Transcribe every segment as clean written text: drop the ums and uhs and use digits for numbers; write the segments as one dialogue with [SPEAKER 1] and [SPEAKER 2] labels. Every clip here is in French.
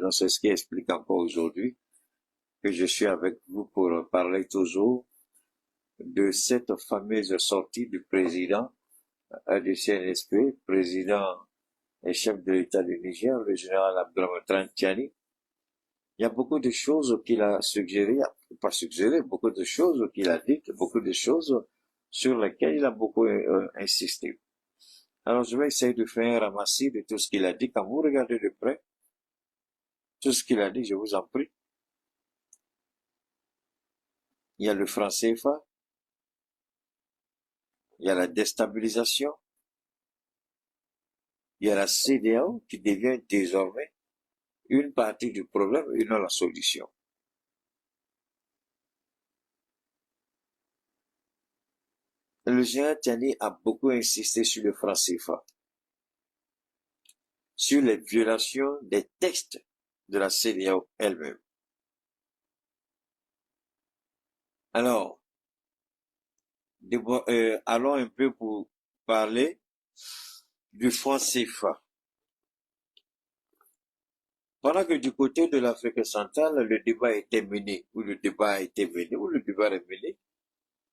[SPEAKER 1] Donc, c'est ce qui explique encore aujourd'hui que je suis avec vous pour parler toujours de cette fameuse sortie du président du CNSP, président et chef de l'État du Niger, le général Abdraman Tiani. Il y a beaucoup de choses qu'il a suggérées, pas suggérées, beaucoup de choses qu'il a dites, beaucoup de choses sur lesquelles il a beaucoup insisté. Alors, je vais essayer de faire un ramassis de tout ce qu'il a dit. Quand vous regardez de près, tout ce qu'il a dit, je vous en prie. Il y a le franc CFA, il y a la déstabilisation, il y a la CEDEAO qui devient désormais une partie du problème et non la solution. Le général Tiani a beaucoup insisté sur le franc CFA, sur les violations des textes de la CEDEAO elle-même. Alors, allons un peu pour parler du franc CFA. Pendant que du côté de l'Afrique centrale, le débat était mené, ou le débat a été mené, ou le débat est mené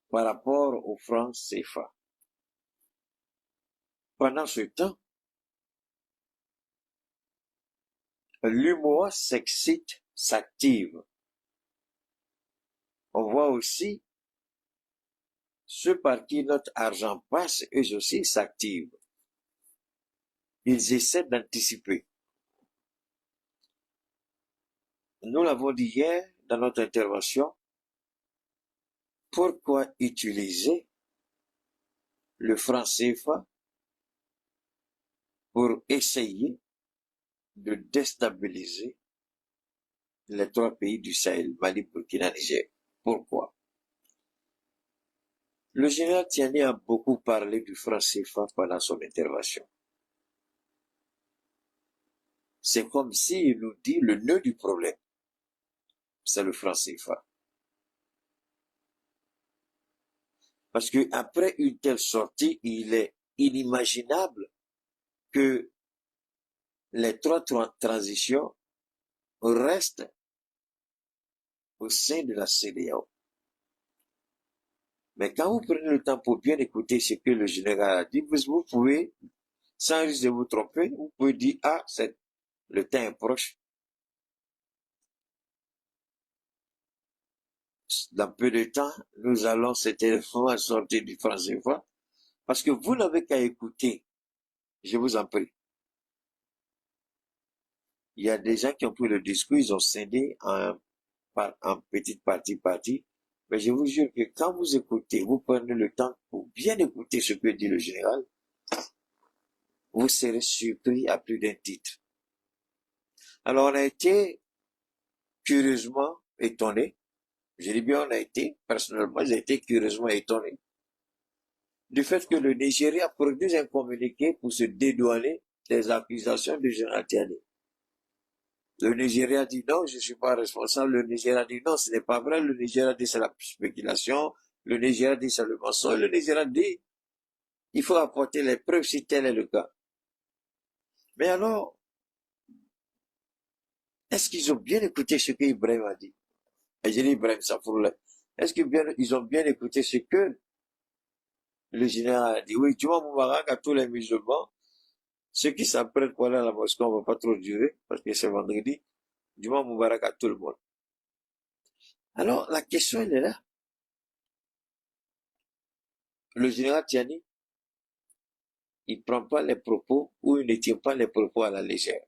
[SPEAKER 1] par rapport au franc CFA. Pendant ce temps, l'UMOA s'excite, s'active. On voit aussi ceux par qui notre argent passe, eux aussi s'activent. Ils essaient d'anticiper. Nous l'avons dit hier dans notre intervention, pourquoi utiliser le franc CFA pour essayer de déstabiliser les trois pays du Sahel, Mali, Burkina, Niger. Pourquoi? Le général Tiani a beaucoup parlé du franc CFA pendant son intervention. C'est comme s'il nous dit le nœud du problème. C'est le franc CFA. Parce que après une telle sortie, il est inimaginable que les trois transitions restent au sein de la CEDEAO. Mais quand vous prenez le temps pour bien écouter ce que le général a dit, vous pouvez, sans risque de vous tromper, vous pouvez dire, ah, le temps est proche. Dans peu de temps, nous allons certainement sortir du franc CFA, parce que vous n'avez qu'à écouter, je vous en prie. Il y a des gens qui ont pris le discours, ils ont scindé en petite partie, mais je vous jure que quand vous écoutez, vous prenez le temps pour bien écouter ce que dit le général, vous serez surpris à plus d'un titre. Alors on a été curieusement étonnés, je dis bien on a été, personnellement j'ai été curieusement étonné du fait que le Nigeria produise un communiqué pour se dédouaner des accusations du général Tiani. Le Nigeria dit non, je ne suis pas responsable. Le Nigeria dit non, ce n'est pas vrai. Le Nigeria dit c'est la spéculation. Le Nigeria dit c'est le mensonge. Le Nigeria dit il faut apporter les preuves si tel est le cas. Mais alors, est-ce qu'ils ont bien écouté ce que Ibrahim a dit? Et j'ai dit Ibrahim Safourla. Est-ce qu'ils ont bien écouté ce que le général a dit? Oui, tu vois, Moubarak à tous les musulmans, ceux qui s'apprêtent pour aller à la mosquée, on ne va pas trop durer, parce que c'est vendredi. Juma Moubarak à tout le monde. Alors, la question, elle est là. Le général Tiani, il ne prend pas les propos ou il ne tient pas les propos à la légère.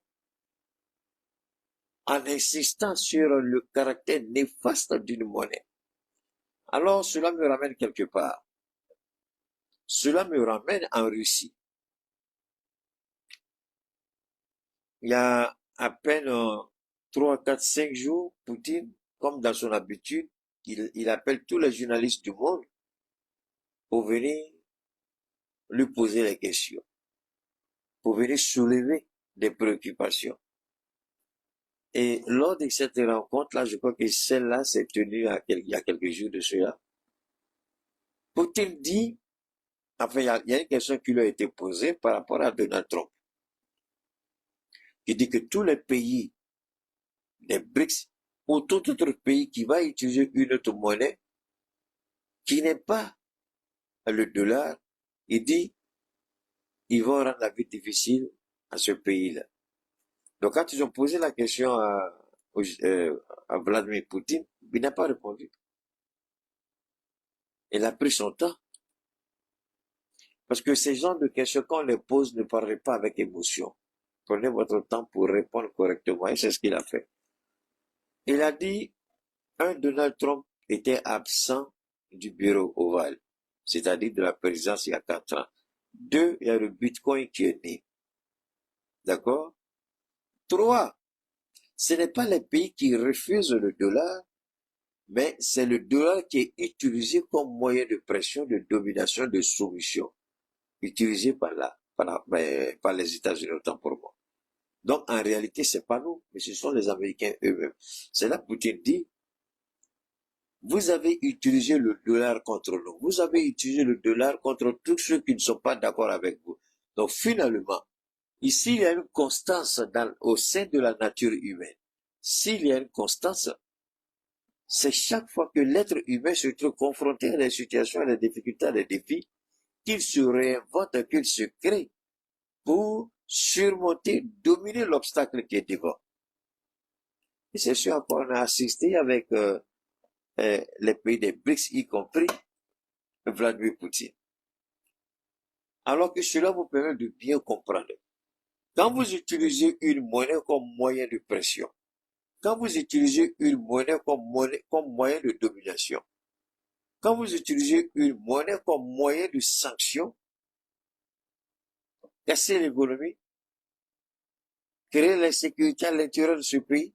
[SPEAKER 1] En insistant sur le caractère néfaste d'une monnaie. Alors, cela me ramène quelque part. Cela me ramène en Russie. Il y a à peine 3, 4, 5 jours, Poutine, comme dans son habitude, il appelle tous les journalistes du monde pour venir lui poser les questions, pour venir soulever des préoccupations. Et lors de cette rencontre-là, je crois que celle-là s'est tenue il y a quelques jours de cela. Poutine dit, enfin, il y a une question qui lui a été posée par rapport à Donald Trump. Il dit que tous les pays des BRICS ou tout autre pays qui va utiliser une autre monnaie qui n'est pas le dollar, il dit, ils vont rendre la vie difficile à ce pays-là. Donc quand ils ont posé la question à Vladimir Poutine, il n'a pas répondu. Il a pris son temps. Parce que ces genres de questions, quand on les pose, ne parlez pas avec émotion. Prenez votre temps pour répondre correctement. Et c'est ce qu'il a fait. Il a dit, Donald Trump était absent du bureau ovale, c'est-à-dire de la présidence il y a 4 ans. 2, il y a le Bitcoin qui est né. D'accord? 3, ce n'est pas les pays qui refusent le dollar, mais c'est le dollar qui est utilisé comme moyen de pression, de domination, de soumission, utilisé par les États-Unis autant pour moi. Donc en réalité, c'est pas nous, mais ce sont les Américains eux-mêmes. C'est là que Poutine dit, vous avez utilisé le dollar contre nous. Vous avez utilisé le dollar contre tous ceux qui ne sont pas d'accord avec vous. Donc finalement, ici, il y a une constance au sein de la nature humaine. S'il y a une constance, c'est chaque fois que l'être humain se trouve confronté à des situations, à des difficultés, à des défis, qu'il se réinvente, qu'il se crée pour surmonter, dominer l'obstacle qui est devant. Et c'est ce à quoi on a assisté avec les pays des BRICS, y compris Vladimir Poutine. Alors que cela vous permet de bien comprendre. Quand vous utilisez une monnaie comme moyen de pression, quand vous utilisez une monnaie comme moyen de domination, quand vous utilisez une monnaie comme moyen de sanction, casser l'économie, créer l'insécurité à l'intérieur de ce pays,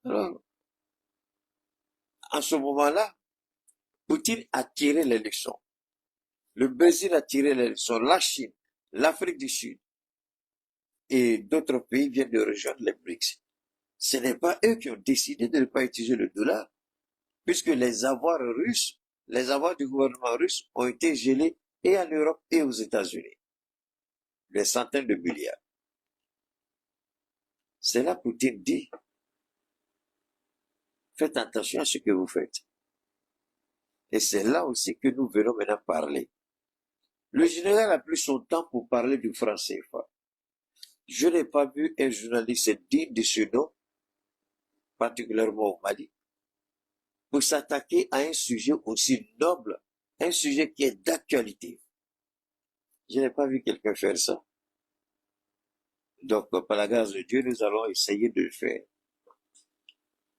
[SPEAKER 1] alors, en ce moment-là, Poutine a tiré les leçons. Le Brésil a tiré les leçons, la Chine, l'Afrique du Sud et d'autres pays viennent de rejoindre les BRICS. Ce n'est pas eux qui ont décidé de ne pas utiliser le dollar, puisque les avoirs russes, les avoirs du gouvernement russe ont été gelés et en Europe et aux États-Unis. Des centaines de milliards. C'est là Poutine dit, faites attention à ce que vous faites. Et c'est là aussi que nous venons maintenant parler. Le général a pris son temps pour parler du franc CFA. Je n'ai pas vu un journaliste digne de ce nom, particulièrement au Mali, pour s'attaquer à un sujet aussi noble, un sujet qui est d'actualité. Je n'ai pas vu quelqu'un faire ça. Donc, par la grâce de Dieu, nous allons essayer de le faire.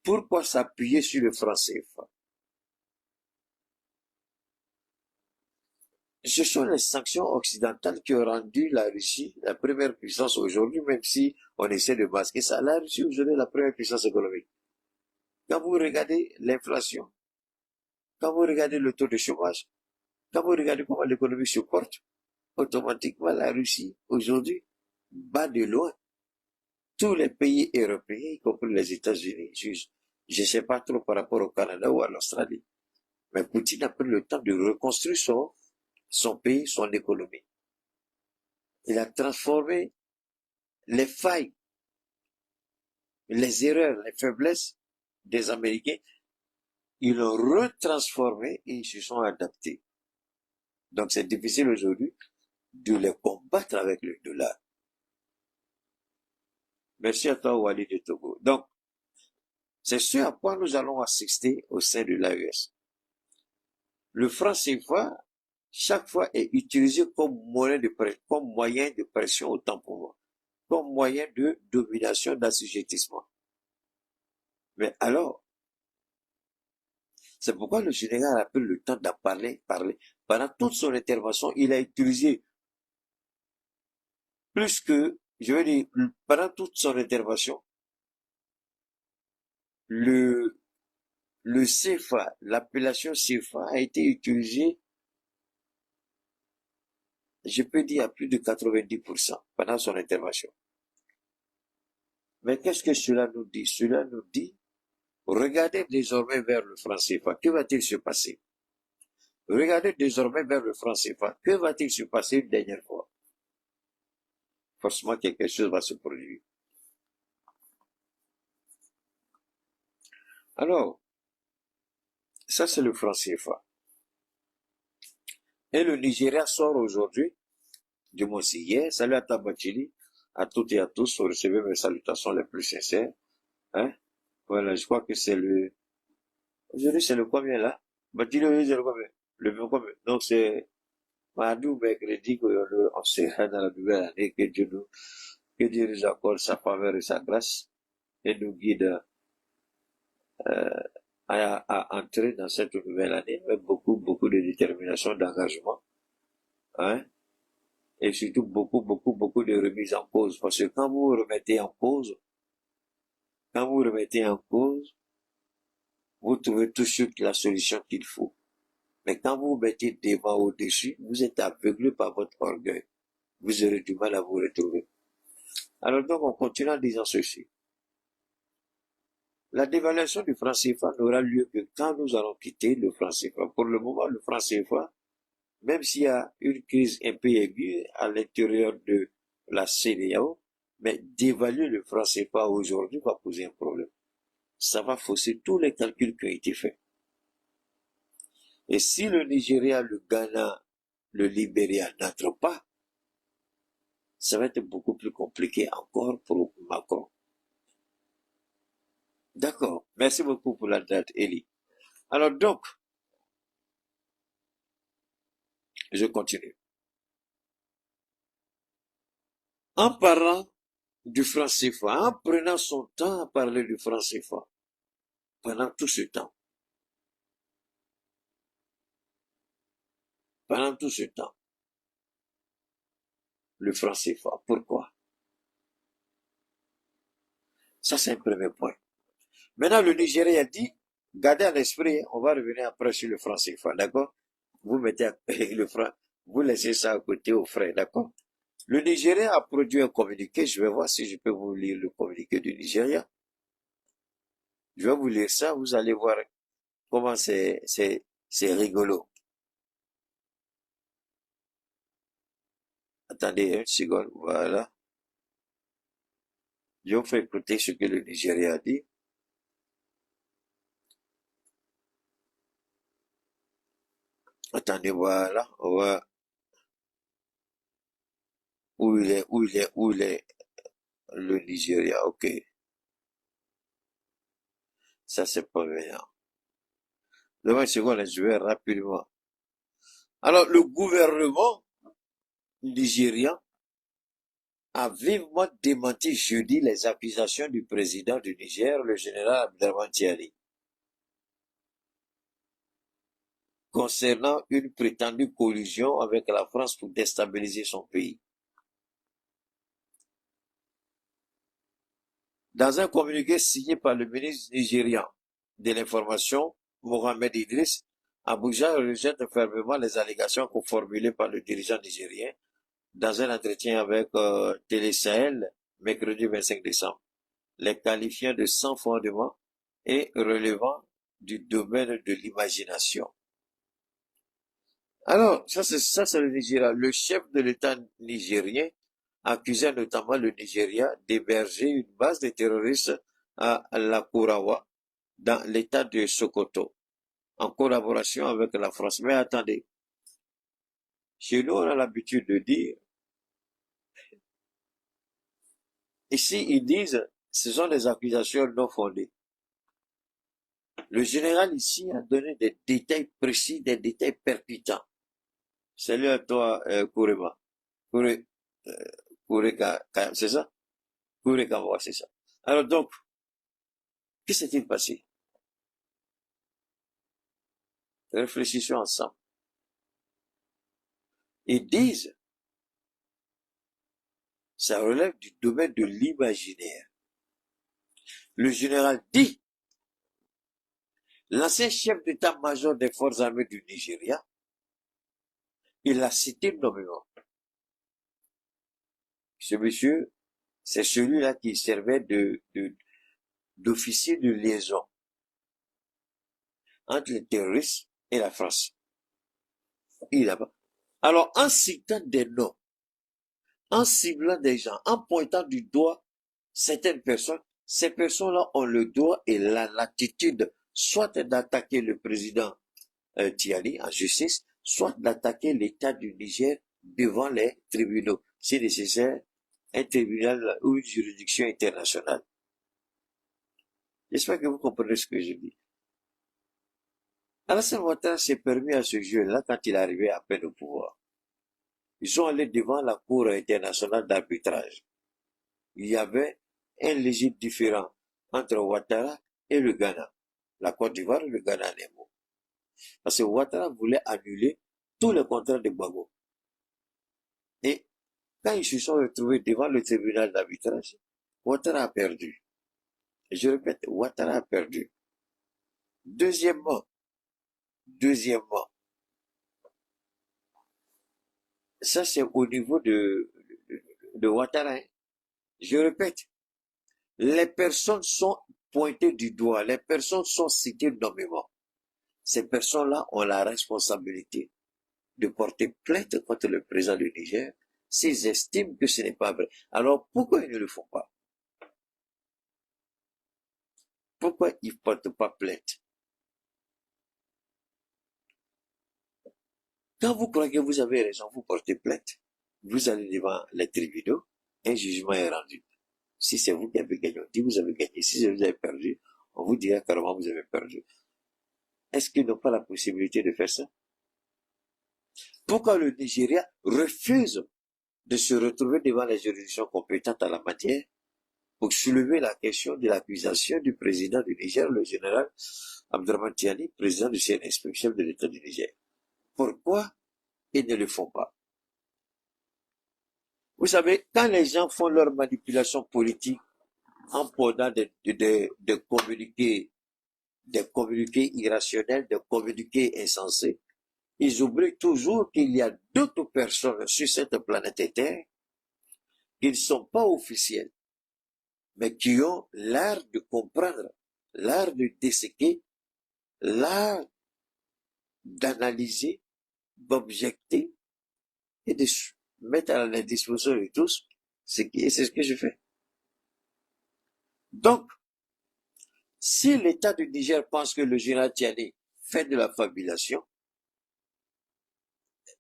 [SPEAKER 1] Pourquoi s'appuyer sur le franc CFA? Ce sont les sanctions occidentales qui ont rendu la Russie la première puissance aujourd'hui, même si on essaie de masquer ça. La Russie aujourd'hui est la première puissance économique. Quand vous regardez l'inflation, quand vous regardez le taux de chômage, quand vous regardez comment l'économie se porte, automatiquement la Russie aujourd'hui bat de loin tous les pays européens, y compris les États-Unis. Je ne sais pas trop par rapport au Canada ou à l'Australie. Mais Poutine a pris le temps de reconstruire son pays, son économie. Il a transformé les failles, les erreurs, les faiblesses des Américains. Ils l'ont retransformé et ils se sont adaptés. Donc c'est difficile aujourd'hui de les combattre avec le dollar. Merci à toi, Wally de Togo. Donc, c'est ce à quoi nous allons assister au sein de l'AES. Le franc CFA, chaque fois, est utilisé comme moyen de pression autant pour moi, comme moyen de domination, d'assujettissement. Mais alors, c'est pourquoi le général a pris le temps d'en parler. Pendant toute son intervention, il a utilisé plus que, je veux dire, pendant toute son intervention, le CFA, l'appellation CFA a été utilisée, je peux dire, à plus de 90% pendant son intervention. Mais qu'est-ce que cela nous dit? Cela nous dit, regardez désormais vers le franc CFA. Que va-t-il se passer? Regardez désormais vers le franc CFA. Que va-t-il se passer une dernière fois? Forcément, quelque chose va se produire. Alors, ça c'est le franc CFA. Et le Nigeria sort aujourd'hui, du moins c'est hier, salut à Tabachili, à toutes et à tous, vous recevez mes salutations les plus sincères. Hein? Voilà, je crois que c'est le... Aujourd'hui c'est le combien là? Bachili, aujourd'hui c'est le combien? Le 20 combien? Donc c'est mardi ou mercredi qu'on sera dans la nouvelle année, que Dieu nous accorde sa faveur et sa grâce et nous guide à entrer dans cette nouvelle année avec beaucoup de détermination, d'engagement, hein, et surtout beaucoup de remise en cause. Parce que quand vous remettez en cause, vous trouvez tout de suite la solution qu'il faut. Mais quand vous vous mettez devant au-dessus, vous êtes aveuglé par votre orgueil. Vous aurez du mal à vous retrouver. Alors donc, on continue en disant ceci. La dévaluation du franc CFA n'aura lieu que quand nous allons quitter le franc CFA. Pour le moment, le franc CFA, même s'il y a une crise un peu aiguë à l'intérieur de la CEDEAO, mais d'évaluer le franc CFA aujourd'hui va poser un problème. Ça va fausser tous les calculs qui ont été faits. Et si le Nigeria, le Ghana, le Libéria n'entrent pas, ça va être beaucoup plus compliqué encore pour Macron. D'accord. Merci beaucoup pour la date, Elie. Alors donc, je continue. En parlant du franc CFA, en prenant son temps à parler du franc CFA, pendant tout ce temps, le franc CFA, pourquoi? Ça, c'est un premier point. Maintenant, le Nigeria dit, gardez à l'esprit, on va revenir après sur le franc CFA, d'accord? Vous mettez le franc, vous laissez ça à côté au frais, d'accord? Le Nigeria a produit un communiqué, je vais voir si je peux vous lire le communiqué du Nigeria. Je vais vous lire ça, vous allez voir comment c'est rigolo. Attendez une seconde, voilà. Je vous fais écouter ce que le Nigeria a dit. Attendez, voilà, où il est, le Nigeria, ok. Ça, c'est pas bien. Demain, une seconde, je vais rapidement. Alors, le gouvernement nigérian a vivement démenti jeudi les accusations du président du Niger, le général Abdelrahman Tiani, concernant une prétendue collusion avec la France pour déstabiliser son pays. Dans un communiqué signé par le ministre nigérian de l'Information, Mohamed Idriss, Abuja rejette fermement les allégations formulées par le dirigeant nigérien dans un entretien avec Télé Sahel, mercredi 25 décembre, les qualifiant de sans fondement et relevant du domaine de l'imagination. Alors, ça c'est le Nigeria. Le chef de l'État nigérien accusait notamment le Nigeria d'héberger une base de terroristes à Lakurawa, dans l'État de Sokoto, en collaboration avec la France. Mais attendez, chez nous, on a l'habitude de dire, ici, ils disent, ce sont des accusations non fondées. Le général ici a donné des détails précis, des détails percutants. Salut à toi, Kourema. Kouré, c'est ça? Kouré Kawa, c'est ça. Alors donc, que s'est-il passé? Réfléchissons ensemble. Ils disent, ça relève du domaine de l'imaginaire. Le général dit, l'ancien chef d'état-major des forces armées du Nigeria, il l'a cité nommément. Ce monsieur, c'est celui-là qui servait d'officier de liaison entre les terroristes et la France. Alors, en citant des noms, en ciblant des gens, en pointant du doigt certaines personnes, Ces personnes-là ont le droit et la latitude soit d'attaquer le président Tiani en justice, soit d'attaquer l'État du Niger devant les tribunaux, si nécessaire, un tribunal ou une juridiction internationale. J'espère que vous comprenez ce que je dis. Alassane Ouattara s'est permis à ce jeu-là quand il est arrivé à peine au pouvoir. Ils sont allés devant la Cour internationale d'arbitrage. Il y avait un léger différent entre Ouattara et le Ghana. La Côte d'Ivoire et le Ghana Nemo. Parce que Ouattara voulait annuler tous les contrats de Gbagbo. Et quand ils se sont retrouvés devant le tribunal d'arbitrage, Ouattara a perdu. Et je répète, Ouattara a perdu. Deuxièmement, ça c'est au niveau de Ouattara. Hein. Je répète, les personnes sont pointées du doigt, les personnes sont citées nommément. Ces personnes-là ont la responsabilité de porter plainte contre le président du Niger s'ils estiment que ce n'est pas vrai. Alors pourquoi ils ne le font pas? Pourquoi ils ne portent pas plainte? Quand vous croyez que vous avez raison, vous portez plainte. Vous allez devant les tribunaux, un jugement est rendu. Si c'est vous qui avez gagné, on dit vous avez gagné. Si vous avez perdu, on vous dira carrément vous avez perdu. Est-ce qu'ils n'ont pas la possibilité de faire ça? Pourquoi le Nigeria refuse de se retrouver devant les juridictions compétentes en la matière pour soulever la question de l'accusation du président du Niger, le général Abdourahmane Tiani, président du CNSP, chef de l'État du Niger? Pourquoi ils ne le font pas? Vous savez, quand les gens font leur manipulation politique en prenant des communiqués irrationnels, des communiqués insensés, ils oublient toujours qu'il y a d'autres personnes sur cette planète Terre qui ne sont pas officielles, mais qui ont l'art de comprendre, l'art de disséquer, l'art d'analyser, d'objecter et de mettre à la disposition de tous c'est ce que je fais. Donc, si l'État du Niger pense que le général Tiani fait de la fabulation,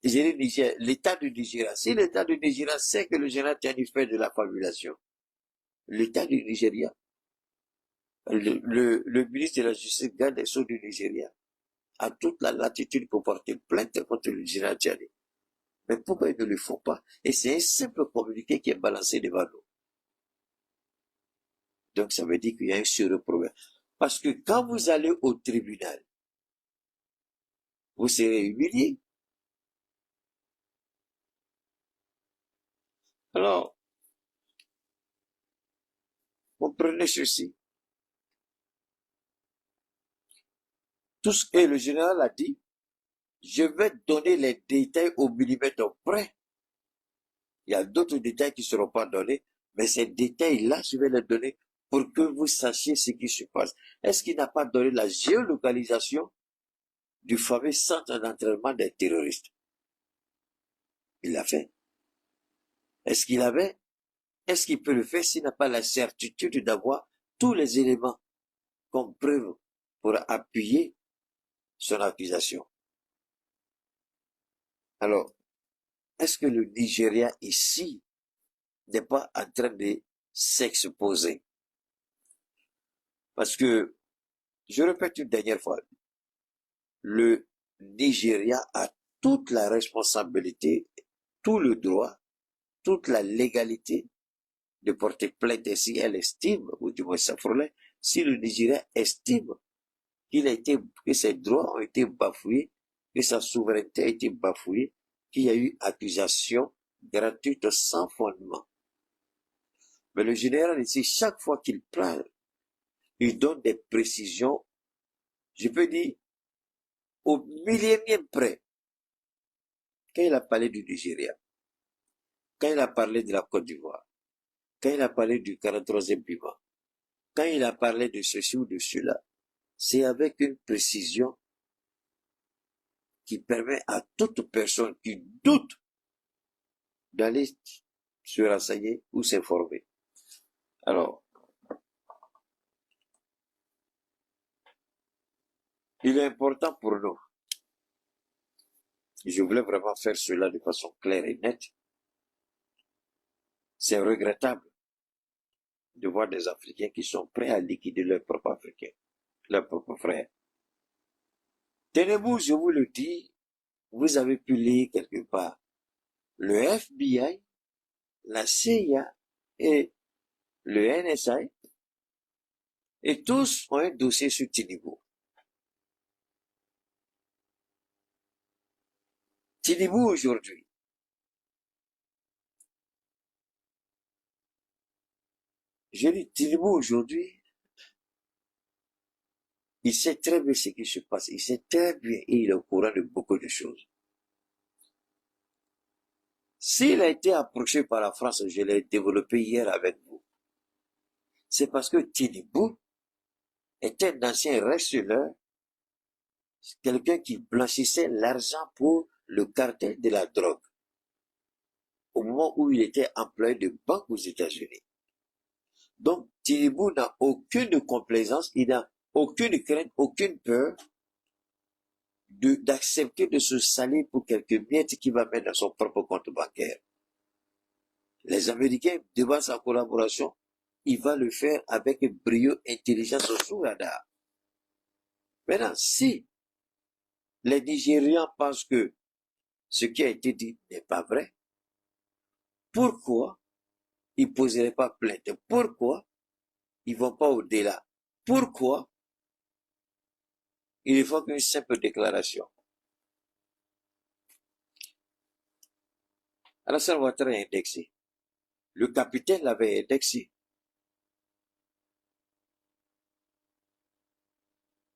[SPEAKER 1] l'État du Nigeria, si l'État du Nigeria sait que le général Tiani fait de la fabulation, l'État du Nigeria, le ministre de la Justice, garde des Sceaux du Nigeria, a toute la latitude pour porter plainte contre le général Tiani. Mais pourquoi ils ne le font pas? Et c'est un simple communiqué qui est balancé devant nous. Donc ça veut dire qu'il y a un sérieux problème. Parce que quand vous allez au tribunal, vous serez humilié. Alors, comprenez ceci. Tout ce que le général a dit, je vais donner les détails au millimètre près. Il y a d'autres détails qui ne seront pas donnés, mais ces détails-là, je vais les donner pour que vous sachiez ce qui se passe. Est-ce qu'il n'a pas donné la géolocalisation du fameux centre d'entraînement des terroristes? Il l'a fait. Est-ce qu'il peut le faire s'il n'a pas la certitude d'avoir tous les éléments comme preuve pour appuyer son accusation? Alors, est-ce que le Nigeria ici n'est pas en train de s'exposer? Parce que, je répète une dernière fois, le Nigeria a toute la responsabilité, tout le droit, toute la légalité de porter plainte si elle estime, ou du moins ça frôle, si le Nigeria estime que ses droits ont été bafoués, que sa souveraineté a été bafouée, qu'il y a eu accusation gratuite sans fondement. Mais le général ici, chaque fois qu'il parle, il donne des précisions, je peux dire, au millième près. Quand il a parlé du Nigeria, quand il a parlé de la Côte d'Ivoire, quand il a parlé du 43e piment, quand il a parlé de ceci ou de cela, c'est avec une précision qui permet à toute personne qui doute d'aller se renseigner ou s'informer. Alors, Il est important pour nous. Je voulais vraiment faire cela de façon claire et nette. C'est regrettable de voir des Africains qui sont prêts à liquider leurs propres Africains, leurs propres frères. Tenez-vous, je vous le dis, vous avez pu lire quelque part. Le FBI, la CIA et le NSA, et tous ont un dossier sur Tinibou. Tinibou aujourd'hui, je dis Tinibou aujourd'hui, il sait très bien ce qui se passe, il sait très bien et il est au courant de beaucoup de choses. S'il a été approché par la France, je l'ai développé hier avec vous, c'est parce que Tinibou est un ancien receleur, quelqu'un qui blanchissait l'argent pour le cartel de la drogue, au moment où il était employé de banque aux États-Unis. Donc, Tinibou n'a aucune complaisance, il n'a aucune crainte, aucune peur d'accepter de se salir pour quelques miettes qu'il va mettre dans son propre compte bancaire. Les Américains demandent sa collaboration, il va le faire avec brio, intelligence sous radar. Maintenant, si les Nigérians pensent que ce qui a été dit n'est pas vrai, pourquoi ils ne poseraient pas plainte? Pourquoi ils ne vont pas au-delà? Pourquoi il faut qu'une simple déclaration? Alassane Ouattara est indexé. Le capitaine l'avait indexé.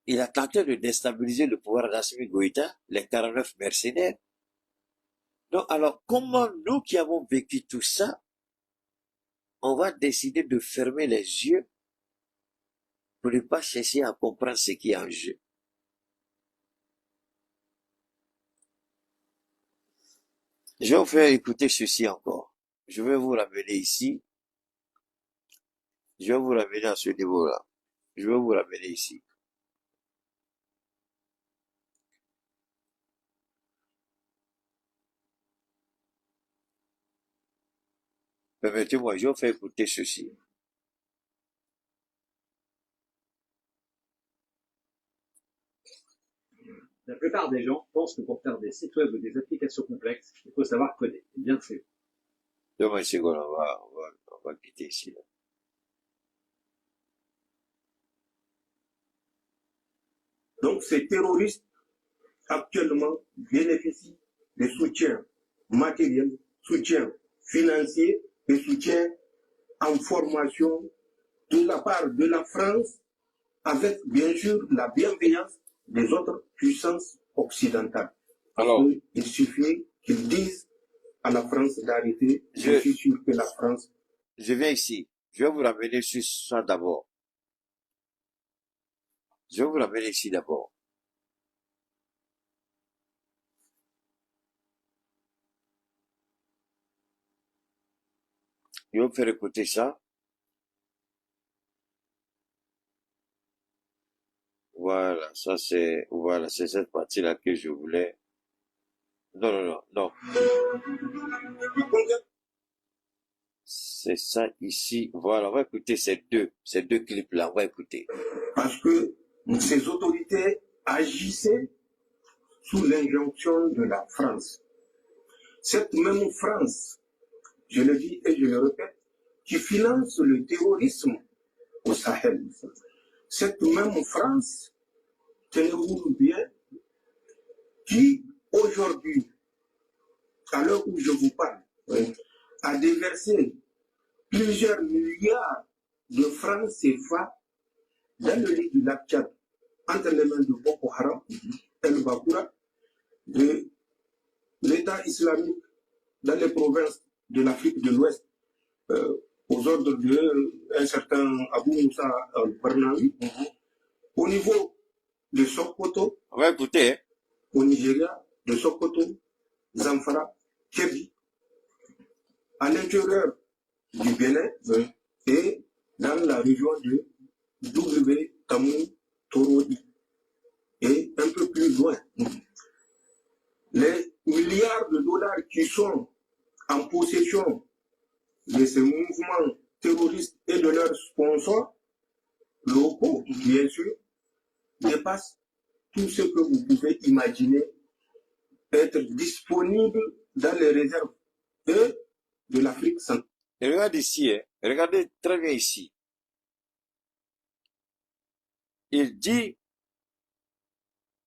[SPEAKER 1] Il a tenté de déstabiliser le pouvoir d'Assimi Goïta, les 49 mercenaires. Donc, alors, comment nous qui avons vécu tout ça, on va décider de fermer les yeux pour ne pas chercher à comprendre ce qui est en jeu? Je vais vous faire écouter ceci encore. Je vais vous ramener ici. Je vais vous ramener à ce niveau-là. Je vais vous ramener ici. Permettez-moi, je vais vous faire écouter ceci.
[SPEAKER 2] La plupart des gens pensent que pour faire des sites web ou des applications complexes, il faut savoir coder. Bien fait.
[SPEAKER 1] Donne-moi une seconde, on va quitter ici. Là.
[SPEAKER 3] Donc ces terroristes actuellement bénéficient de soutien matériel, soutien financier et soutien en formation de la part de la France, avec bien sûr la bienveillance des autres puissances occidentales.
[SPEAKER 1] Alors,
[SPEAKER 3] il suffit qu'ils disent à la France d'arrêter. Je suis sûr que la France...
[SPEAKER 1] Je viens ici. Je vais vous ramener sur ça d'abord. Je vais vous ramener ici d'abord. Je vais vous faire écouter ça. Voilà, ça c'est, voilà, c'est cette partie-là que je voulais. Non. C'est ça ici. Voilà, on va écouter ces deux clips-là, on va écouter.
[SPEAKER 3] Parce que ces autorités agissaient sous l'injonction de la France. Cette même France, je le dis et je le répète, qui finance le terrorisme au Sahel. Cette même France, tenez-vous bien, qui aujourd'hui, à l'heure où je vous parle, a déversé plusieurs milliards de francs CFA dans le lit du lac Tchad, entre les mains de Boko Haram et le Bakoura, de l'État islamique dans les provinces de l'Afrique de l'Ouest, aux ordres d'un certain Abou Moussa al-Barnawi, au niveau de Sokoto,
[SPEAKER 1] On va écouter.
[SPEAKER 3] Au Nigeria, de Sokoto, Zamfara, Kebbi, à l'intérieur du Bénin et dans la région de W. Tamou Torodi. et un peu plus loin. Les milliards de dollars qui sont en possession de ces mouvements terroristes et de leurs sponsors locaux, bien sûr, dépassent tout ce que vous pouvez imaginer être disponible dans les réserves de l'Afrique centrale.
[SPEAKER 1] Et regarde ici, hein, regardez très bien ici. Il dit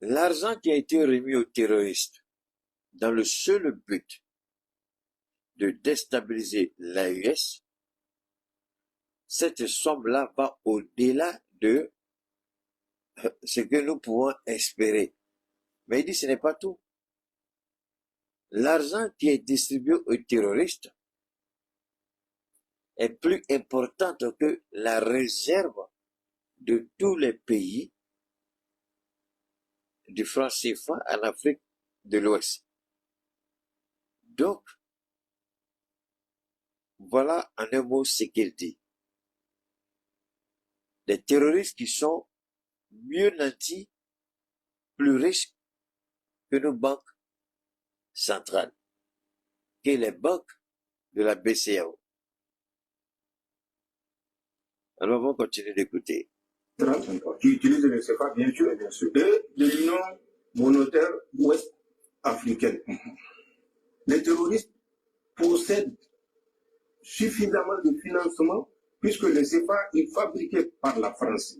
[SPEAKER 1] l'argent qui a été remis aux terroristes dans le seul but de déstabiliser l'AES, cette somme-là va au-delà de ce que nous pouvons espérer. Mais il dit ce n'est pas tout. L'argent qui est distribué aux terroristes est plus important que la réserve de tous les pays du franc CFA en Afrique de l'Ouest. Donc, voilà en un mot ce qu'il dit. Des terroristes qui sont mieux nantis, plus riches que nos banques centrales, que les banques de la BCEAO. Alors, on va continuer d'écouter.
[SPEAKER 3] Qui utilise le CFA, bien sûr, et de l'Union monétaire ouest africaine. Les terroristes possèdent suffisamment de financement puisque le CFA est fabriqué par la France.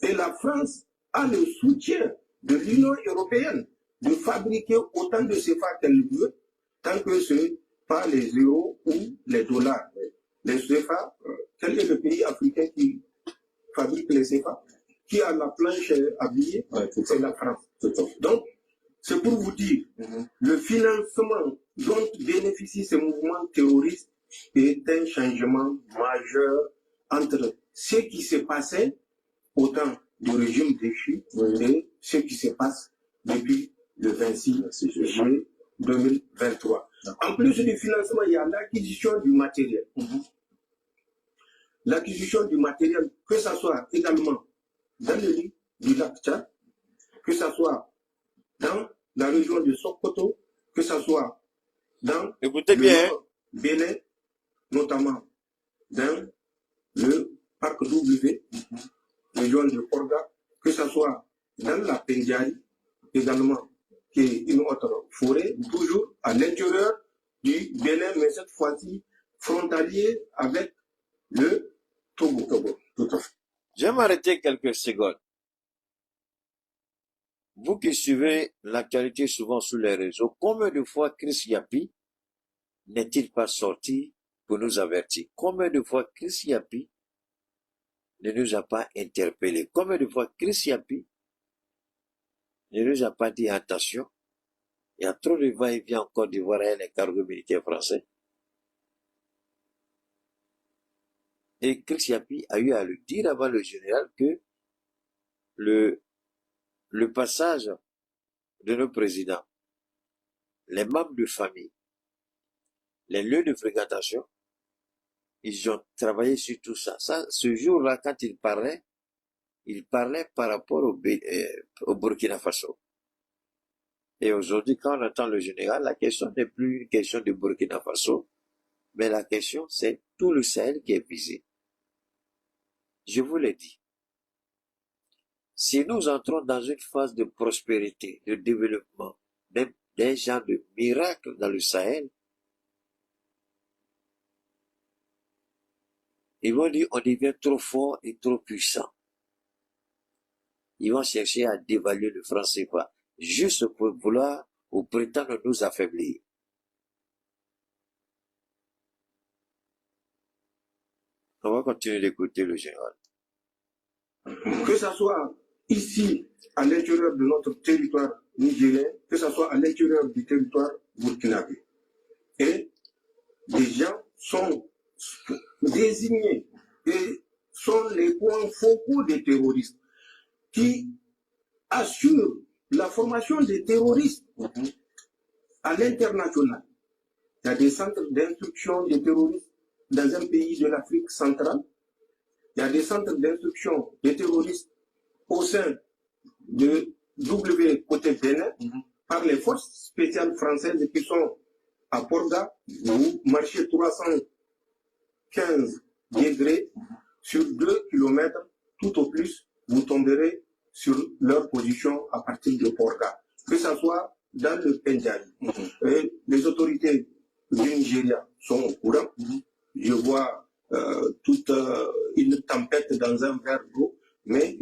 [SPEAKER 3] Et la France a le soutien de l'Union européenne de fabriquer autant de CFA qu'elle veut, tant que ce n'est pas les euros ou les dollars. Les CFA, quel est le pays africain qui fabrique les CFA, qui a la planche à billets? C'est la France. Donc, c'est pour vous dire, le financement dont bénéficient ces mouvements terroristes est un changement majeur entre ce qui s'est passé au temps du régime déchu et ce qui se passe depuis le 26 juillet 2023. En plus du financement, il y a l'acquisition du matériel. L'acquisition du matériel, que ce soit également dans le lit du lac Tchad, que ce soit dans la région de Sokoto, que ce soit dans
[SPEAKER 1] Écoutez bien,
[SPEAKER 3] le Bénin, notamment dans le parc W, région de Korga, que ce soit dans la Pendiaï, également, qui est une autre forêt, toujours à l'intérieur du Bénin, mais cette fois-ci frontalier avec le Togo. Tout à fait.
[SPEAKER 1] je vais m'arrêter quelques secondes. Vous qui suivez l'actualité souvent sur les réseaux, combien de fois Chris Yapi n'est-il pas sorti pour nous avertir? Combien de fois Chris Yapi ne nous a pas interpellés? Combien de fois Chris Yapi ne nous a pas dit attention, il y a trop de va-et-vient en Côte d'Ivoire et les cargos militaires français? Et Chris Yapi a eu à le dire avant le général que le passage de nos présidents, les membres de famille, les lieux de fréquentation, ils ont travaillé sur tout ça. Ce jour-là, quand il parlait par rapport au Burkina Faso. Et aujourd'hui, quand on entend le général, la question n'est plus une question de Burkina Faso, mais la question, c'est tout le Sahel qui est visé. Je vous l'ai dit. Si nous entrons dans une phase de prospérité, de développement, même des genres de miracles dans le Sahel, ils vont dire on devient trop fort et trop puissant. Ils vont chercher à dévaluer le franc CFA, juste pour vouloir ou prétendre nous affaiblir. On va continuer d'écouter le général.
[SPEAKER 3] Que ce soit ici, à l'intérieur de notre territoire nigérien, que ce soit à l'intérieur du territoire burkinabé. Et les gens sont désignés et sont les points focaux des terroristes qui assurent la formation des terroristes à l'international. Il y a des centres d'instruction des terroristes dans un pays de l'Afrique centrale. Il y a des centres d'instruction des terroristes au sein de W côté Bénin par les forces spéciales françaises qui sont à Porga. Vous marchez 315 degrés sur 2 kilomètres, tout au plus, vous tomberez sur leur position à partir de Porga, que ce soit dans le Pendjari. Et les autorités du Nigeria sont au courant. Je vois toute une tempête dans un verre d'eau, mais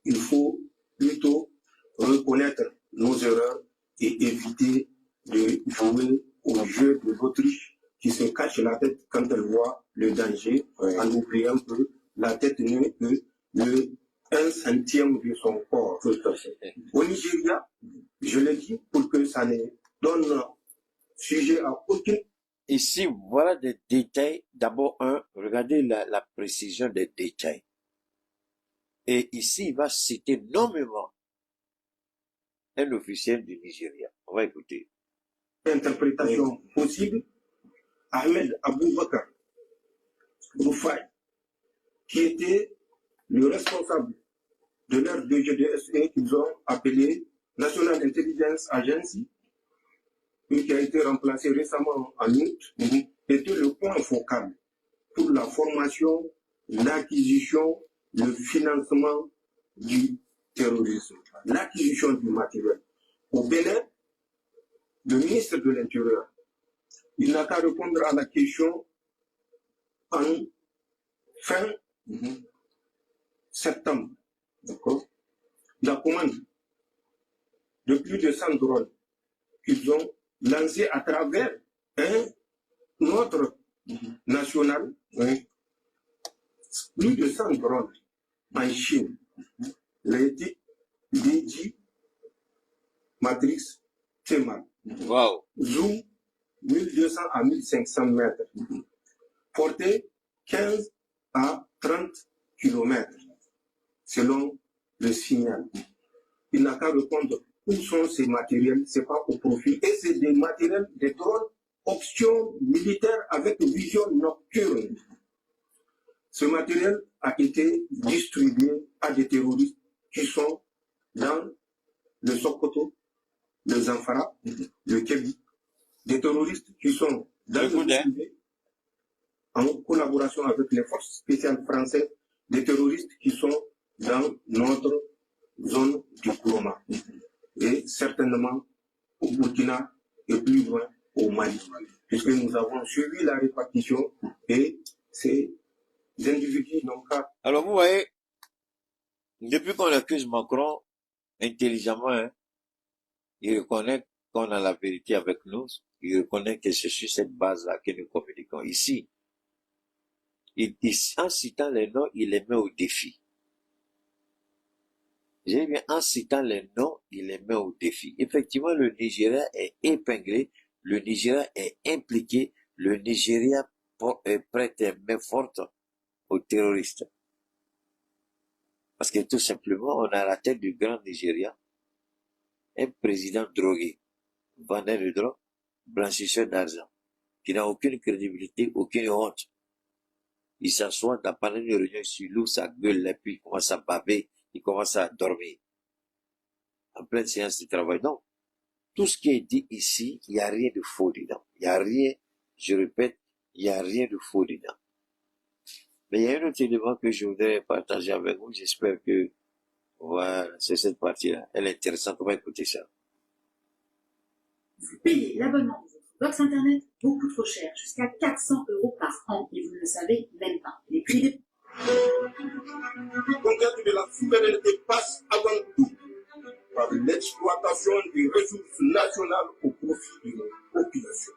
[SPEAKER 3] il faut plutôt reconnaître nos erreurs et éviter de jouer au jeu de l'autruche qui se cache la tête quand elle voit le danger, en oubliant que la tête n'est que le 1/100 de son corps. Au Nigeria, je le dis pour que ça ne donne sujet à aucune.
[SPEAKER 1] Ici, voilà des détails. D'abord, regardez la précision des détails. Et ici, il va citer nommément un officiel du Nigeria. On va écouter.
[SPEAKER 3] Interprétation possible. Ahmed Aboubakar Rufai, qui était le responsable de leur DGDSE qu'ils ont appelé National Intelligence Agency, qui a été remplacé récemment en août, était le point focal pour la formation, l'acquisition, le financement du terrorisme, l'acquisition du matériel. Au Bénin, le ministre de l'Intérieur, il n'a qu'à répondre à la question en fin septembre. La commande de plus de 100 drones qu'ils ont lancé à travers un autre national, plus de 100 drones en Chine, les DJI Matrix Théma,
[SPEAKER 1] Wow.
[SPEAKER 3] Zoom 1200 à 1500 mètres, portée 15 à 30 km, selon le signal. Il n'a qu'à répondre où sont ces matériels, c'est pas au profit. Et c'est des matériels, des drones, option militaire avec vision nocturne. Ce matériel a été distribué à des terroristes qui sont dans le Sokoto, le Zamfara, le Kébi, des terroristes qui sont dans le Sud, en collaboration avec les forces spéciales françaises, des terroristes qui sont dans notre zone du Goma, et certainement au Burkina et plus loin au Mali, puisque nous avons suivi la répartition et ces individus n'ont qu'à.
[SPEAKER 1] Alors vous voyez, depuis qu'on accuse Macron intelligemment, il reconnaît qu'on a la vérité avec nous, il reconnaît que c'est sur cette base-là que nous communiquons. Ici, en citant les noms, il les met au défi. J'ai bien, en citant les noms, il les met au défi. Effectivement, le Nigeria est épinglé, le Nigeria est impliqué, le Nigeria prête main forte aux terroristes. Parce que tout simplement, on a à la tête du grand Nigeria un président drogué, vendeur de drogue, blanchisseur d'argent, qui n'a aucune crédibilité, aucune honte. Il s'assoit pendant une réunion, il loue sa gueule, et puis il commence à baver, il commence à dormir. En pleine séance de travail. Donc, tout ce qui est dit ici, il n'y a rien de faux dedans. Il n'y a rien, je répète, il n'y a rien de faux dedans. Mais il y a un autre élément que je voudrais partager avec vous. J'espère que, voilà, c'est cette partie-là. Elle est intéressante. On va écouter ça.
[SPEAKER 4] Vous payez l'abonnement de votre box internet beaucoup trop cher, jusqu'à 400 € par an, et vous ne le savez même pas. Les prix des...
[SPEAKER 3] La conquête de la souveraineté passe avant tout par l'exploitation des ressources nationales au profit de nos populations.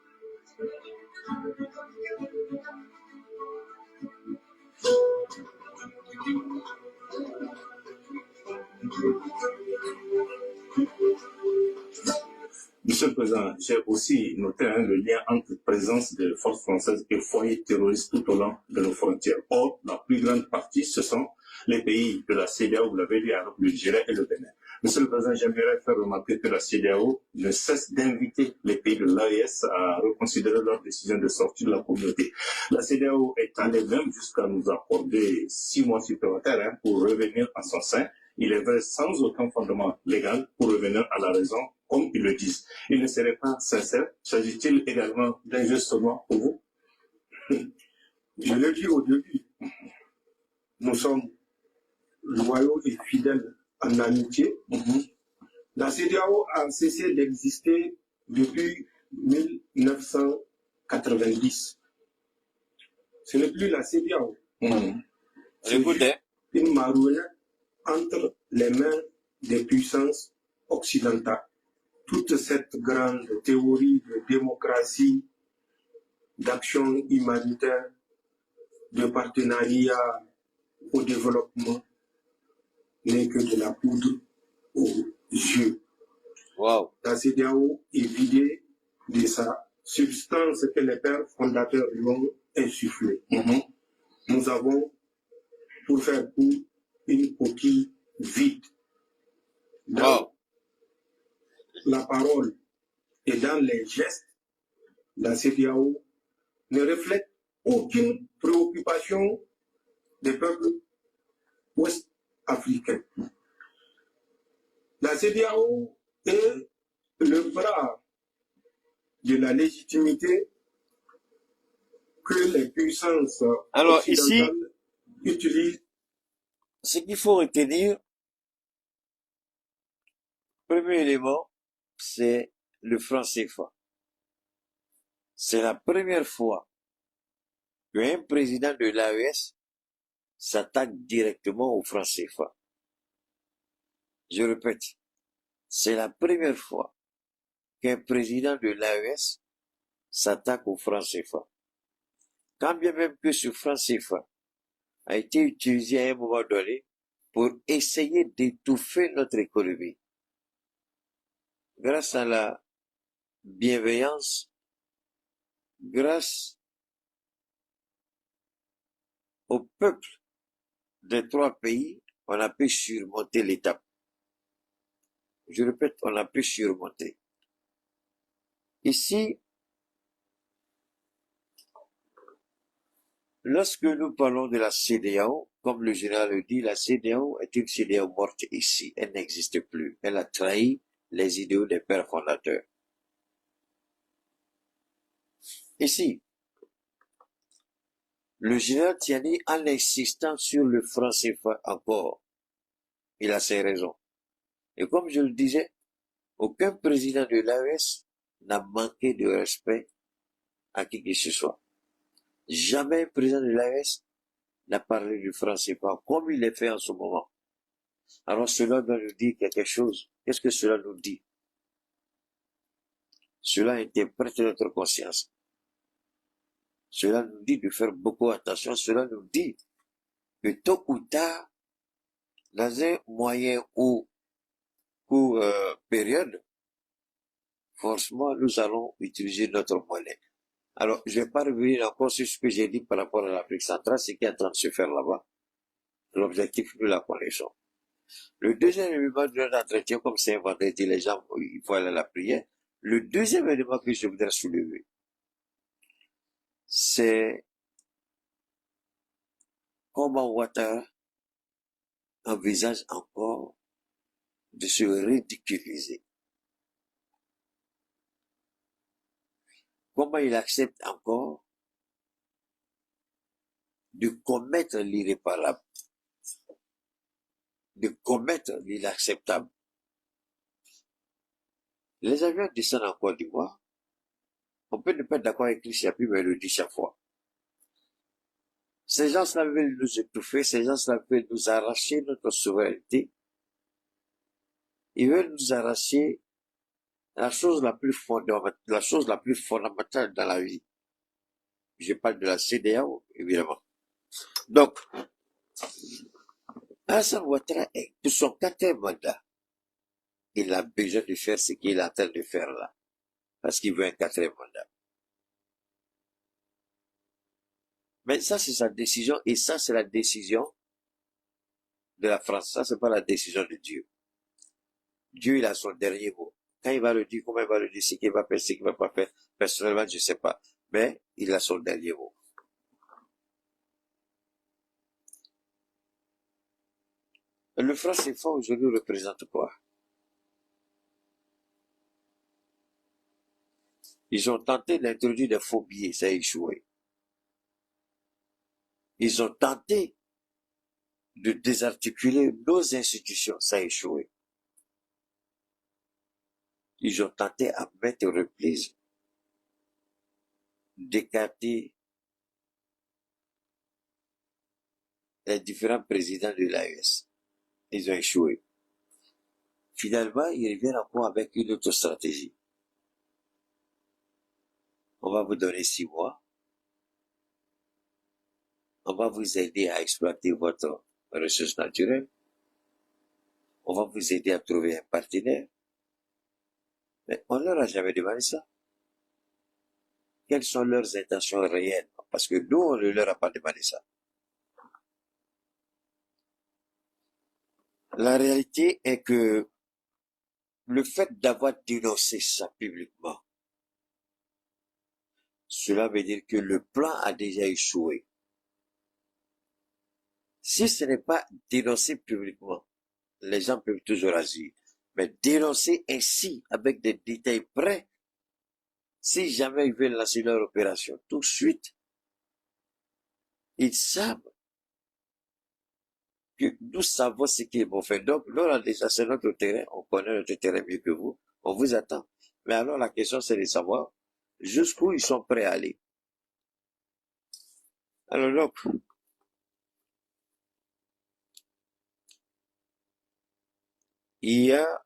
[SPEAKER 5] Monsieur le Président, j'ai aussi noté le lien entre présence des forces françaises et foyers terroristes tout au long de nos frontières. Or, la plus grande partie, ce sont les pays de la CEDEAO, vous l'avez dit, le Nigeria et le Bénin. Monsieur le Président, j'aimerais faire remarquer que la CEDEAO ne cesse d'inviter les pays de l'AES à reconsidérer leur décision de sortie de la communauté. La CEDEAO est allée même jusqu'à nous accorder 6 mois supplémentaires pour revenir en son sein. il est vrai sans aucun fondement légal, pour revenir à la raison, comme ils le disent. Ils ne seraient pas sincères. S'agit-il également d'injustement pour vous?
[SPEAKER 3] Je l'ai dit au début, nous sommes loyaux et fidèles en amitié. La CEDEAO a cessé d'exister depuis 1990. Ce n'est plus la CEDEAO. C'est
[SPEAKER 1] Écoutez,
[SPEAKER 3] une marionnette entre les mains des puissances occidentales. Toute cette grande théorie de démocratie, d'action humanitaire, de partenariat au développement n'est que de la poudre aux yeux.
[SPEAKER 1] wow.
[SPEAKER 3] La CEDEAO est vidée de sa substance que les pères fondateurs lui ont insufflée. Nous avons, pour faire court, une coquille vide. Dans
[SPEAKER 1] Wow.
[SPEAKER 3] la parole et dans les gestes, la CEDEAO ne reflète aucune préoccupation des peuples ouest-africains. La CEDEAO est le bras de la légitimité que les puissances
[SPEAKER 1] Alors ici,
[SPEAKER 3] occidentales utilisent.
[SPEAKER 1] ce qu'il faut retenir, premier élément, c'est le franc CFA. C'est la première fois qu'un président de l'AES s'attaque directement au franc CFA. Je répète, c'est la première fois qu'un président de l'AES s'attaque au franc CFA. Quand bien même que ce franc CFA a été utilisé à un moment donné pour essayer d'étouffer notre économie. Grâce à la bienveillance, grâce au peuple des trois pays, on a pu surmonter l'étape. Je répète, on a pu surmonter. Ici, lorsque nous parlons de la CEDEAO, comme le général le dit, la CEDEAO est une CEDEAO morte ici. Elle n'existe plus. Elle a trahi les idéaux des pères fondateurs. Ici, le général Tiani, en insistant sur le franc CFA encore, il a ses raisons. Et comme je le disais, aucun président de l'AES n'a manqué de respect à qui que ce soit. Jamais un président de l'AES n'a parlé du franc CFA comme il le fait en ce moment. Alors cela doit nous dire quelque chose. Qu'est-ce que cela nous dit? Cela interprète notre conscience. Cela nous dit de faire beaucoup attention. Cela nous dit que tôt ou tard, dans un moyen ou période, forcément, nous allons utiliser notre monnaie. Alors, je ne vais pas revenir encore sur ce que j'ai dit par rapport à l'Afrique centrale, ce qui est en train de se faire là-bas. L'objectif, nous la connaissons. Le deuxième élément de notre entretien, comme c'est un vendredi, les gens, il faut aller à la prière. Le deuxième élément que je voudrais soulever, c'est comment Ouattara envisage encore de se ridiculiser. Comment il accepte encore de commettre l'irréparable, de commettre l'inacceptable. Les avions descendent en Côte d'Ivoire. On peut ne pas être d'accord avec lui, mais il le dit chaque fois. Ces gens-là veulent nous étouffer, ces gens-là veulent nous arracher notre souveraineté. Ils veulent nous arracher la chose la plus fondamentale dans la vie. Je parle de la CEDEAO, évidemment. Donc, Alassane Ouattara est pour son quatrième mandat. Il a besoin de faire ce qu'il est en train de faire là. Parce qu'il veut un quatrième mandat. Mais ça, c'est sa décision, et ça, c'est la décision de la France. Ça, c'est pas la décision de Dieu. Dieu, il a son dernier mot. Quand il va le dire, comment il va le dire, ce qu'il va faire, ce qu'il va pas faire, personnellement, je sais pas. Mais, il a son dernier mot. Le franc CFA aujourd'hui représente quoi? Ils ont tenté d'introduire des faux billets, ça a échoué. Ils ont tenté de désarticuler nos institutions, ça a échoué. Ils ont tenté à maintes reprises d'écarter les différents présidents de l'AES. Ils ont échoué. Finalement, ils reviennent encore avec une autre stratégie. On va vous donner 6 mois. On va vous aider à exploiter votre ressource naturelle. On va vous aider à trouver un partenaire. Mais on ne leur a jamais demandé ça. Quelles sont leurs intentions réelles? Parce que nous, on ne leur a pas demandé ça. La réalité est que le fait d'avoir dénoncé ça publiquement, cela veut dire que le plan a déjà échoué. Si ce n'est pas dénoncé publiquement, les gens peuvent toujours agir. Mais dénoncer ainsi, avec des détails près, si jamais ils veulent lancer leur opération tout de suite, ils savent que nous savons ce qui est bon fait. Donc, nous, on a déjà, c'est notre terrain, on connaît notre terrain mieux que vous, on vous attend. Mais alors, la question, c'est de savoir jusqu'où ils sont prêts à aller. Alors, donc, il y a,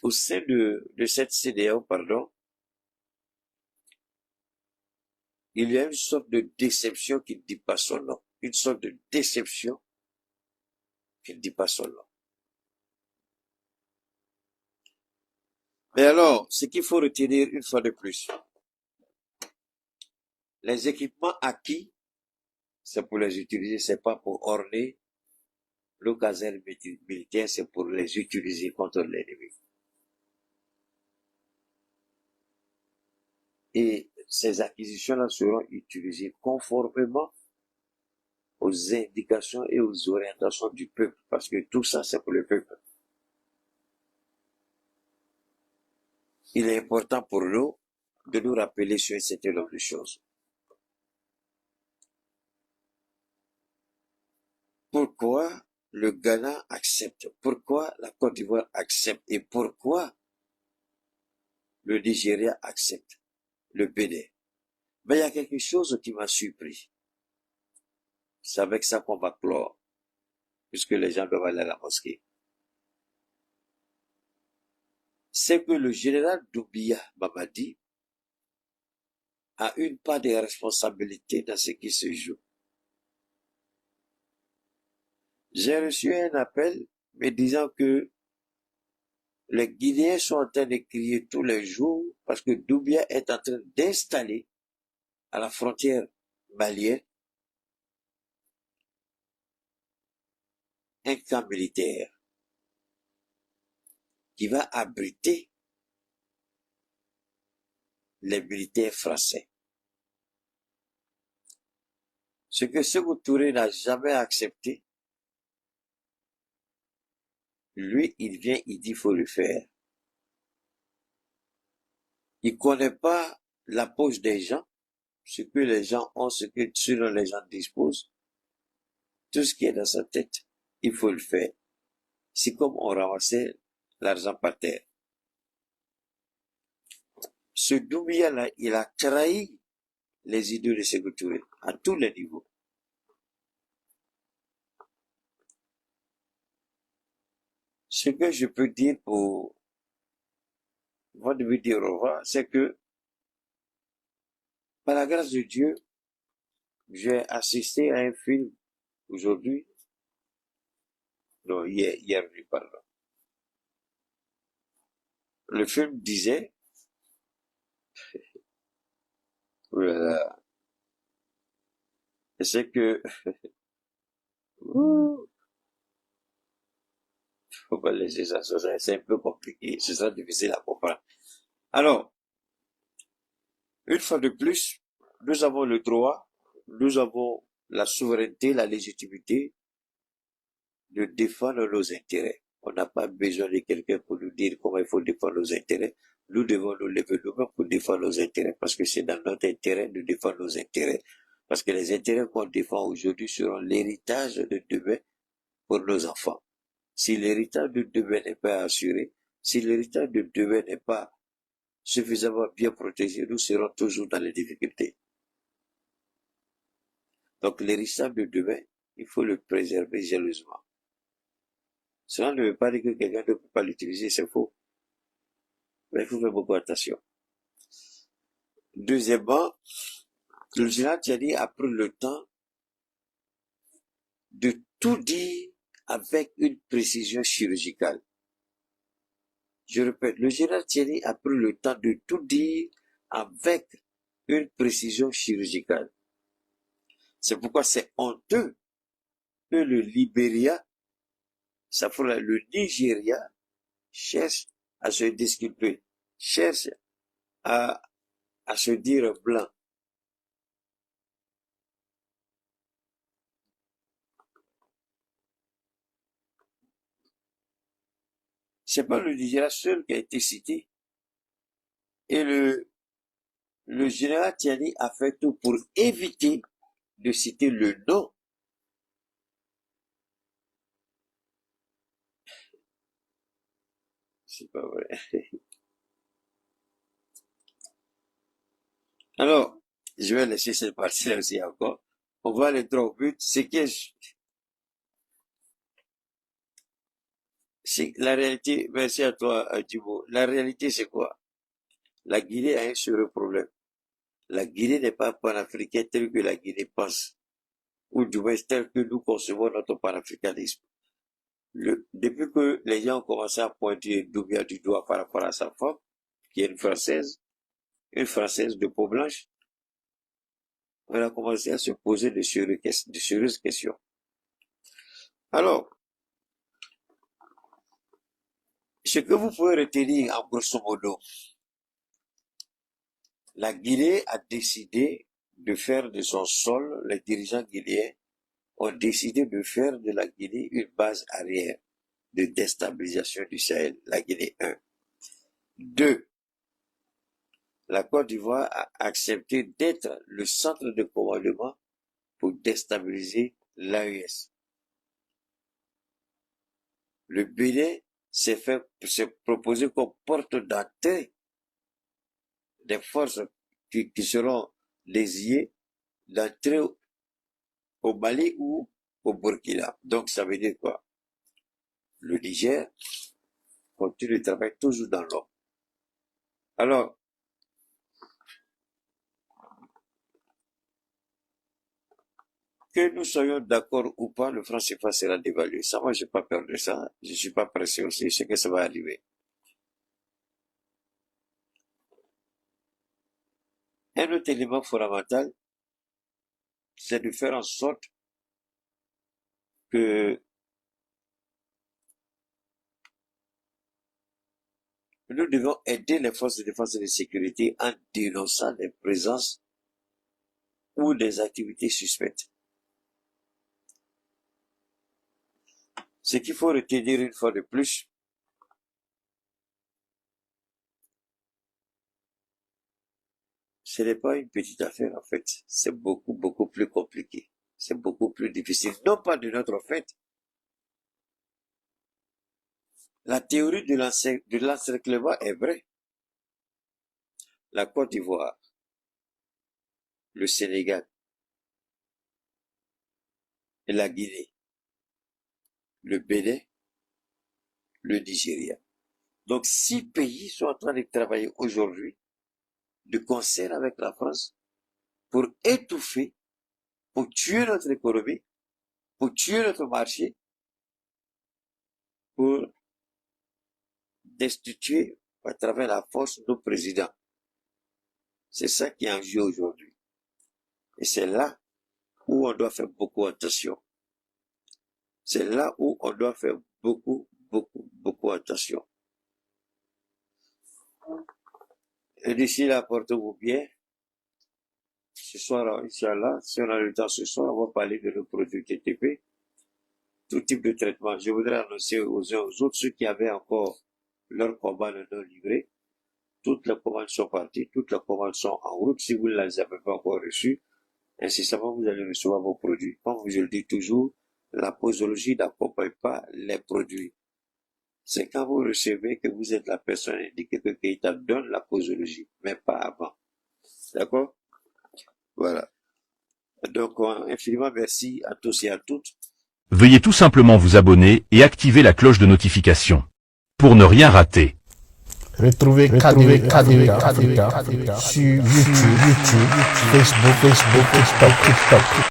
[SPEAKER 1] au sein de cette CEDEAO, pardon, il y a une sorte de déception qui ne dit pas son nom. Une sorte de déception qui ne dit pas son nom. Mais alors, ce qu'il faut retenir une fois de plus, les équipements acquis, c'est pour les utiliser, c'est pas pour orner le caserne militaire, c'est pour les utiliser contre l'ennemi. Et ces acquisitions-là seront utilisées conformément aux indications et aux orientations du peuple, parce que tout ça, c'est pour le peuple. Il est important pour nous de nous rappeler sur un certain nombre de choses. Pourquoi le Ghana accepte? Pourquoi la Côte d'Ivoire accepte? Et pourquoi le Nigeria accepte? Le Bénin? Mais il y a quelque chose qui m'a surpris. C'est avec ça qu'on va clore, puisque les gens doivent aller à la mosquée. C'est que le général Doumbia Mamadi a une part de responsabilité dans ce qui se joue. J'ai reçu un appel me disant que les Guinéens sont en train de crier tous les jours parce que Doumbia est en train d'installer à la frontière malienne un camp militaire qui va abriter les militaires français. Ce que Sékou Touré n'a jamais accepté, lui, il vient, il dit, il faut le faire. Il connaît pas la poche des gens, ce que les gens ont, ce dont les gens disposent. Tout ce qui est dans sa tête, il faut le faire. C'est comme on ramassait l'argent par terre. Ce Doumbia-là, il a trahi les idées de Sékou Touré à tous les niveaux. Ce que je peux dire pour votre dire au revoir, c'est que, par la grâce de Dieu, j'ai assisté à un film aujourd'hui, non, hier, pardon. Le film disait, voilà, c'est que, faut pas laisser ça, c'est un peu compliqué, ce sera difficile à comprendre. Alors, une fois de plus, nous avons le droit, nous avons la souveraineté, la légitimité de défendre nos intérêts. On n'a pas besoin de quelqu'un pour nous dire comment il faut défendre nos intérêts. Nous devons nous lever nous-mêmes pour défendre nos intérêts, parce que c'est dans notre intérêt de défendre nos intérêts. Parce que les intérêts qu'on défend aujourd'hui seront l'héritage de demain pour nos enfants. Si l'héritage de demain n'est pas assuré, si l'héritage de demain n'est pas suffisamment bien protégé, nous serons toujours dans les difficultés. Donc l'héritage de demain, il faut le préserver jalousement. Cela ne veut pas dire que quelqu'un ne peut pas l'utiliser, c'est faux. Mais il faut faire beaucoup attention. Deuxièmement, le général Tchiani a pris le temps de tout dire avec une précision chirurgicale. Je répète, le général Tchiani a pris le temps de tout dire avec une précision chirurgicale. C'est pourquoi c'est honteux que le Libéria, ça fera le Nigeria, cherche à se disculper, cherche à se dire blanc. C'est pas le Nigeria seul qui a été cité. Et le général Tchiani a fait tout pour éviter de citer le nom. C'est pas vrai. Alors, je vais laisser cette partie-là aussi encore. On va aller droit au but. C'est la réalité. Merci à toi, Thibault. La réalité, c'est quoi? La Guinée a un seul problème. La Guinée n'est pas panafricaine telle que la Guinée pense. Ou du moins tel que nous concevons notre panafricanisme. Depuis que les gens ont commencé à pointer Doumbia du doigt par rapport à sa femme, qui est une Française de peau blanche, on a commencé à se poser de sérieuses questions. Alors, ce que vous pouvez retenir en grosso modo, la Guinée a décidé de faire de son sol, les dirigeants guinéens ont décidé de faire de la Guinée une base arrière de déstabilisation du Sahel, la Guinée 1. 2. La Côte d'Ivoire a accepté d'être le centre de commandement pour déstabiliser l'AES. Le Bénin s'est proposé comme porte d'entrée des forces qui seront désignées d'entrer au Mali ou au Burkina. Donc ça veut dire quoi? Le Niger continue de travailler toujours dans l'ombre. Alors, que nous soyons d'accord ou pas, le franc CFA sera dévalué. Ça, moi, j'ai pas peur de ça. Je suis pas pressé aussi. C'est que ça va arriver. Un autre élément fondamental, c'est de faire en sorte que nous devons aider les forces de défense et de sécurité en dénonçant des présences ou des activités suspectes. Ce qu'il faut retenir une fois de plus, ce n'est pas une petite affaire en fait. C'est beaucoup, beaucoup plus compliqué. C'est beaucoup plus difficile. Non pas de notre fait. La théorie de l'encerclement est vraie. La Côte d'Ivoire, le Sénégal et la Guinée, le Bénin, le Nigeria. Donc 6 pays sont en train de travailler aujourd'hui de concert avec la France pour étouffer, pour tuer notre économie, pour tuer notre marché, pour destituer à travers la force nos présidents. C'est ça qui est en jeu aujourd'hui. Et c'est là où on doit faire beaucoup attention. C'est là où on doit faire beaucoup attention. Et d'ici là, portez-vous bien. Ce soir, Inch'Allah, si on a le temps ce soir, on va parler de nos produits TTP. tout type de traitement. Je voudrais annoncer aux uns aux autres, ceux qui avaient encore leur combat non livré, toutes les commandes sont parties, toutes les commandes sont en route. Si vous ne les avez pas encore reçues, incessamment vous allez recevoir vos produits. Comme je le dis toujours, la posologie n'accompagne pas les produits. C'est quand vous recevez que vous êtes la personne indiquée que Keita donne la posologie, mais pas avant. D'accord? Voilà. Donc, infiniment merci à tous et à toutes.
[SPEAKER 6] Veuillez tout simplement vous abonner et activer la cloche de notification pour ne rien rater.
[SPEAKER 7] Retrouvez KDV Africa sur YouTube, Facebook, TikTok.